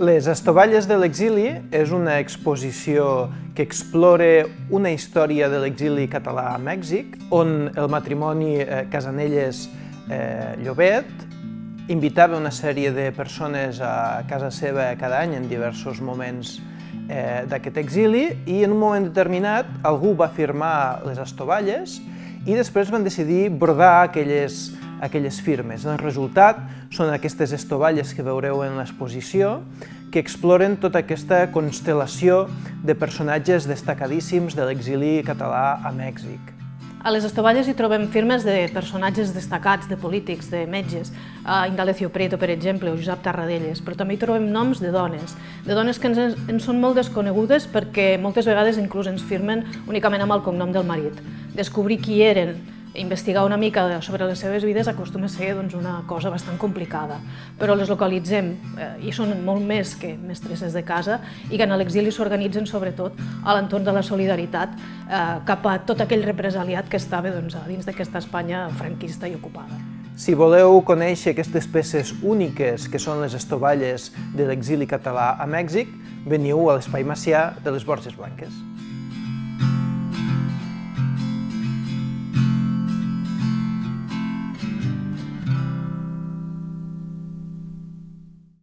Les estovalles de l'exili és una exposició que explora una història de l'exili català a Mèxic, on el matrimoni Casanelles-Llobet invitava una sèrie de persones a casa seva cada any en diversos moments d'aquest exili, i en un moment determinat algú va firmar les estovalles i després van decidir brodar aquelles firmes. El resultat són aquestes estovalles que veureu en l'exposició, que exploren tota aquesta constel·lació de personatges destacadíssims de l'exili català a Mèxic. A les estovalles hi trobem firmes de personatges destacats, de polítics, de metges, Indalecio Prieto, per exemple, o Josep Tarradellas, però també hi trobem noms de dones que ens són molt desconegudes perquè moltes vegades inclús ens firmen únicament amb el cognom del marit. Descobrir qui eren, investigar una mica sobre les seves vides acostuma a ser una cosa bastant complicada, però les localitzem i són molt més que mestresses de casa i que en l'exili s'organitzen sobretot a l'entorn de la solidaritat cap a tot aquell represaliat que estava dins d'aquesta Espanya franquista i ocupada. Si voleu conèixer aquestes peces úniques que són les estovalles de l'exili català a Mèxic, veniu a l'Espai Macià de les Borges Blanques.